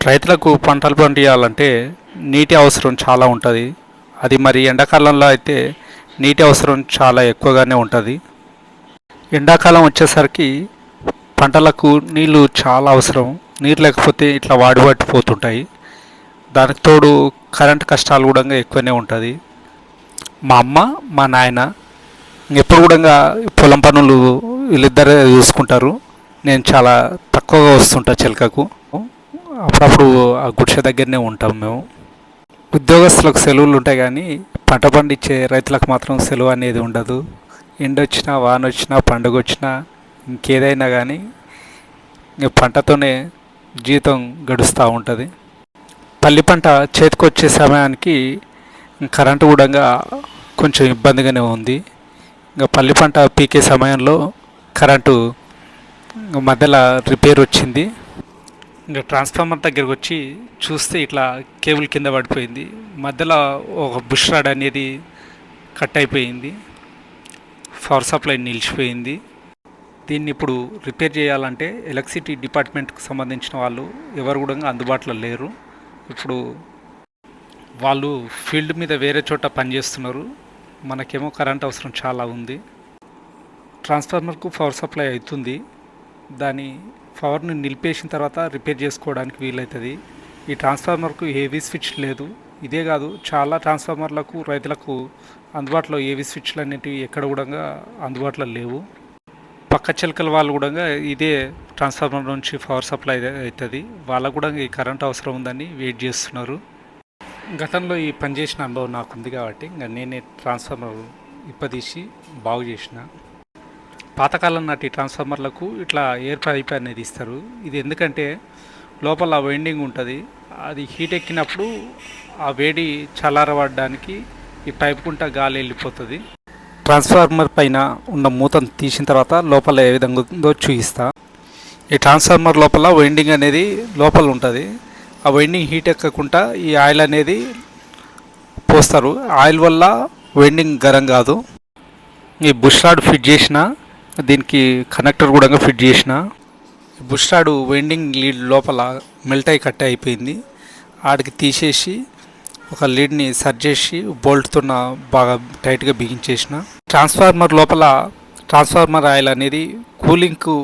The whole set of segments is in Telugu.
రైతులకు పంటలు పండియాలంటే నీటి అవసరం చాలా ఉంటుంది. అది మరి ఎండాకాలంలో అయితే నీటి అవసరం చాలా ఎక్కువగానే ఉంటుంది. ఎండాకాలం వచ్చేసరికి పంటలకు నీళ్లు చాలా అవసరం. నీరు లేకపోతే ఇట్లా వాడిపట్టిపోతుంటాయి. దానికి తోడు కరెంట్ కష్టాలు కూడా ఎక్కువనే ఉంటుంది. మా అమ్మ మా నాయన ఎప్పుడు కూడా పొలం పనులు వీళ్ళిద్దరే చూసుకుంటారు. నేను చాలా తక్కువగా వస్తుంటా చిలకకు. అప్పుడప్పుడు ఆ గుడిసె దగ్గరనే ఉంటాం మేము. ఉద్యోగస్తులకు సెలవులు ఉంటాయి కానీ పంట పండించే రైతులకు మాత్రం సెలవు అనేది ఉండదు. ఎండ వచ్చినా వాన వచ్చినా పండుగ వచ్చినా ఇంకేదైనా కానీ పంటతోనే జీవితం గడుస్తూ ఉంటుంది. పల్లి పంట చేతికొచ్చే సమయానికి కరెంటు కూడా కొంచెం ఇబ్బందిగానే ఉంది. ఇంకా పల్లి పంట పీకే సమయంలో కరెంటు మధ్యలో రిపేర్ వచ్చింది. ఇంకా ట్రాన్స్ఫార్మర్ దగ్గరకు వచ్చి చూస్తే ఇట్లా కేబుల్ కింద పడిపోయింది. మధ్యలో ఒక బుష్ రాడ్ అనేది కట్ అయిపోయింది. పవర్ సప్లై నిలిచిపోయింది. దీన్ని ఇప్పుడు రిపేర్ చేయాలంటే ఎలక్ట్రిసిటీ డిపార్ట్మెంట్కి సంబంధించిన వాళ్ళు ఎవరు కూడా అందుబాటులో లేరు. ఇప్పుడు వాళ్ళు ఫీల్డ్ మీద వేరే చోట పనిచేస్తున్నారు. మనకేమో కరెంట్ అవసరం చాలా ఉంది. ట్రాన్స్ఫార్మర్కు పవర్ సప్లై అవుతుంది. దాని పవర్ని నిలిపేసిన తర్వాత రిపేర్ చేసుకోవడానికి వీలవుతుంది. ఈ ట్రాన్స్ఫార్మర్కు ఏవీ స్విచ్ లేదు. ఇదే కాదు, చాలా ట్రాన్స్ఫార్మర్లకు రైతులకు అందుబాటులో ఏవీ స్విచ్లు అనేటివి ఎక్కడ కూడా అందుబాటులో లేవు. పక్క చిలకల వాళ్ళు కూడా ఇదే ట్రాన్స్ఫార్మర్ నుంచి పవర్ సప్లై అవుతుంది. వాళ్ళకు కూడా ఈ కరెంట్ అవసరం ఉందని వెయిట్ చేస్తున్నారు. గతంలో ఈ పనిచేసిన అనుభవం నాకుంది కాబట్టి ఇంకా నేనే ట్రాన్స్ఫార్మర్ ఇప్పదీసి బాగు చేసిన. పాతకాలం నాటి ట్రాన్స్ఫార్మర్లకు ఇట్లా ఎయిర్ పైప్ అనేది ఇస్తారు. ఇది ఎందుకంటే లోపల వైండింగ్ ఉంటుంది. అది హీట్ ఎక్కినప్పుడు ఆ వేడి చల్లారబడడానికి ఈ పైప్ గుంట గాలి వెళ్ళిపోతుంది. ట్రాన్స్ఫార్మర్ పైన ఉన్న మూతను తీసిన తర్వాత లోపల ఏ విధంగా ఉందో చూపిస్తా. ఈ ట్రాన్స్ఫార్మర్ లోపల వైండింగ్ అనేది లోపల ఉంటుంది. ఆ వైండింగ్ హీట్ ఎక్కకుండా ఈ ఆయిల్ అనేది పోస్తారు. ఆయిల్ వల్ల వైండింగ్ గరం కాదు. ఈ బుష్ రాడ్ ఫిట్ చేసిన, దీనికి కనెక్టర్ కూడా ఫిట్ చేసిన. బుష్ రాడ్ వైండింగ్ లీడ్ లోపల మెల్ట్ అయి కట్ అయిపోయింది. ఆడికి తీసేసి ఒక లీడ్ని సర్జ్ చేసి బోల్ట్తో బాగా టైట్గా బిగించేసిన. ట్రాన్స్ఫార్మర్ లోపల ట్రాన్స్ఫార్మర్ ఆయిల్ అనేది కూలింగ్కు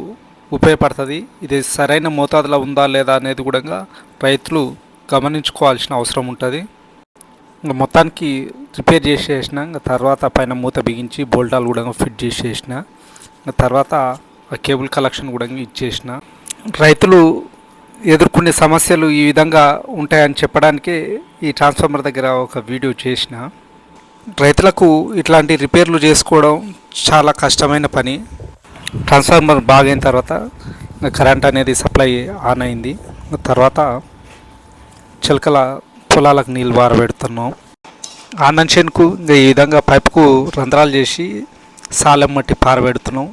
ఉపయోగపడుతుంది. ఇది సరైన మోతాదులో ఉందా లేదా అనేది కూడా రైతులు గమనించుకోవాల్సిన అవసరం ఉంటుంది. ఇంకా మొత్తానికి రిపేర్ చేసేసిన. ఇంకా తర్వాత పైన మూత బిగించి బోల్టాలు కూడా ఫిట్ చేసేసిన. తర్వాత ఆ కేబుల్ కలెక్షన్ కూడా ఇచ్చేసిన. రైతులు ఎదుర్కొనే సమస్యలు ఈ విధంగా ఉంటాయని చెప్పడానికి ఈ ట్రాన్స్ఫార్మర్ దగ్గర ఒక వీడియో చేసిన. రైతులకు ఇట్లాంటి రిపేర్లు చేసుకోవడం చాలా కష్టమైన పని. ట్రాన్స్ఫార్మర్ బాగైన తర్వాత కరెంట్ అనేది సప్లై ఆన్ అయింది. తర్వాత చిలకల పొలాలకు నీళ్ళు పారబెడుతున్నాం. ఆనందన్కు ఈ విధంగా పైపుకు రంధ్రాలు చేసి సాలెం మట్టి పారబెడుతున్నాం.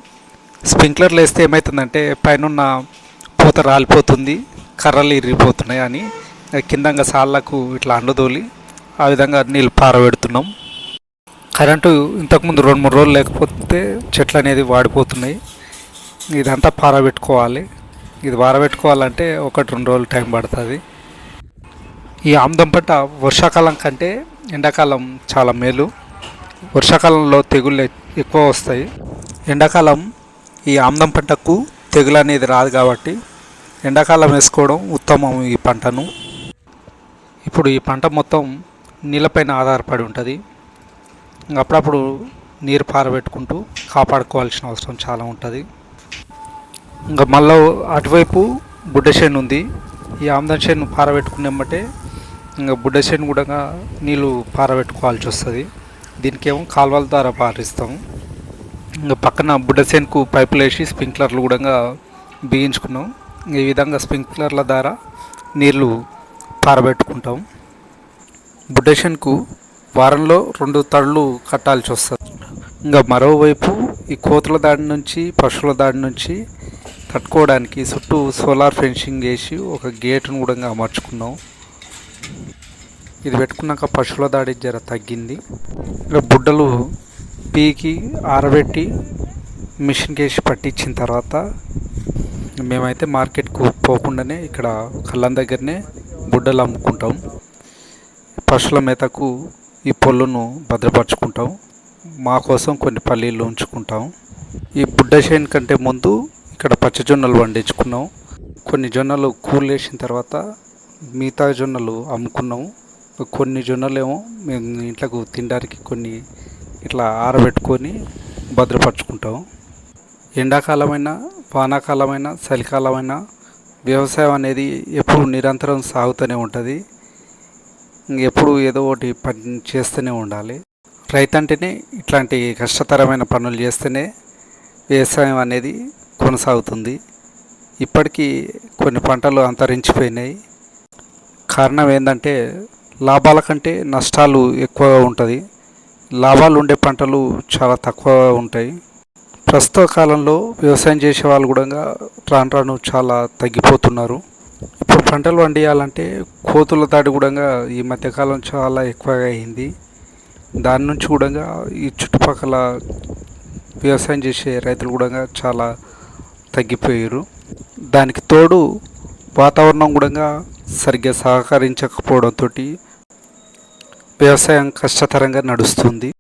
స్ప్రింక్లర్లు వేస్తే ఏమవుతుందంటే పైన పూత రాలిపోతుంది, కర్రలు ఇరిగిపోతున్నాయి అని కిందంగా సాళ్ళకు ఇట్లా అండదోలి ఆ విధంగా నీళ్ళు పారబెడుతున్నాం. కరెంటు ఇంతకుముందు 2-3 రోజులు లేకపోతే చెట్లు అనేది వాడిపోతున్నాయి. ఇదంతా పారబెట్టుకోవాలి. ఇది పారబెట్టుకోవాలంటే 1-2 రోజులు టైం పడుతుంది. ఈ ఆముదం పంట వర్షాకాలం కంటే ఎండాకాలం చాలా మేలు. వర్షాకాలంలో తెగుళ్ళు ఎక్కువ వస్తాయి. ఎండాకాలం ఈ ఆముదం పంటకు తెగులు అనేది రాదు కాబట్టి ఎండాకాలం వేసుకోవడం ఉత్తమం ఈ పంటను. ఇప్పుడు ఈ పంట మొత్తం నీళ్ళపైన ఆధారపడి ఉంటుంది. అప్పుడప్పుడు నీరు పారబెట్టుకుంటూ కాపాడుకోవాల్సిన అవసరం చాలా ఉంటుంది. ఇంకా మళ్ళీ అటువైపు బుడ్డ చేను ఉంది. ఈ ఆముదం చేను పారబెట్టుకునేమంటే ఇంకా బుడ్డ చేను కూడా నీళ్ళు పారబెట్టుకోవాల్సి వస్తుంది. దీనికేమో కాలువల ద్వారా పారిస్తాము. ఇంకా పక్కన బుడ్డ చేనుకు పైపులు వేసి స్ప్రింక్లర్లు కూడా బిగించుకున్నాం. ఈ విధంగా స్ప్రింక్లర్ల ద్వారా నీళ్ళు పారబెట్టుకుంటాం. బుడ్డ చేనుకు వారంలో 2 తడులు కట్టాల్సి వస్తుంది. ఇంకా మరోవైపు ఈ కోతుల దాడి నుంచి పశువుల దాడి నుంచి తట్టుకోవడానికి చుట్టూ సోలార్ ఫెన్సింగ్ వేసి ఒక గేటును కూడా అమర్చుకున్నాం. ఇది పెట్టుకున్నాక పశువుల దాడి జర తగ్గింది. ఇంకా బుడ్డలు పీకి ఆరబెట్టి మిషన్కి వేసి పట్టించిన తర్వాత మేమైతే మార్కెట్కు పోకుండానే ఇక్కడ కళ్ళం దగ్గరనే బుడ్డలు అమ్ముకుంటాం. పశువుల మేతకు ఈ పొల్లును భద్రపరుచుకుంటాం. మా కోసం కొన్ని పల్లీలు ఉంచుకుంటాం. ఈ బుడ్డ చేను కంటే ముందు ఇక్కడ పచ్చజొన్నలు పండించుకున్నాం. కొన్ని జొన్నలు కూలు వేసిన తర్వాత మిగతా జొన్నలు అమ్ముకున్నాము. కొన్ని జొన్నలేమో మేము ఇంట్లోకి తినడానికి కొన్ని ఇట్లా ఆరబెట్టుకొని భద్రపరుచుకుంటాం. ఎండాకాలమైనా వానాకాలమైనా చలికాలమైనా వ్యవసాయం అనేది ఎప్పుడు నిరంతరం సాగుతూనే ఉంటుంది. ఎప్పుడు ఏదో ఒకటి పని చేస్తూనే ఉండాలి. రైతు అంటేనే ఇట్లాంటి కష్టతరమైన పనులు చేస్తేనే వ్యవసాయం అనేది కొనసాగుతుంది. ఇప్పటికీ కొన్ని పంటలు అంతరించిపోయినాయి. కారణం ఏంటంటే లాభాల కంటే నష్టాలు ఎక్కువగా ఉంటుంది. లాభాలు ఉండే పంటలు చాలా తక్కువ ఉంటాయి. ప్రస్తుత కాలంలో వ్యవసాయం చేసే వాళ్ళు కూడా రాను రాను చాలా తగ్గిపోతున్నారు. ఇప్పుడు పంటలు పండియాలంటే కోతుల దాడి కూడా ఈ మధ్యకాలం చాలా ఎక్కువగా అయింది. దాని నుంచి కూడా ఈ చుట్టుపక్కల వ్యవసాయం చేసే రైతులు కూడా చాలా తగ్గిపోయారు. దానికి తోడు వాతావరణం కూడా సరిగ్గా సహకరించకపోవడంతో వ్యవసాయం కష్టతరంగా నడుస్తుంది.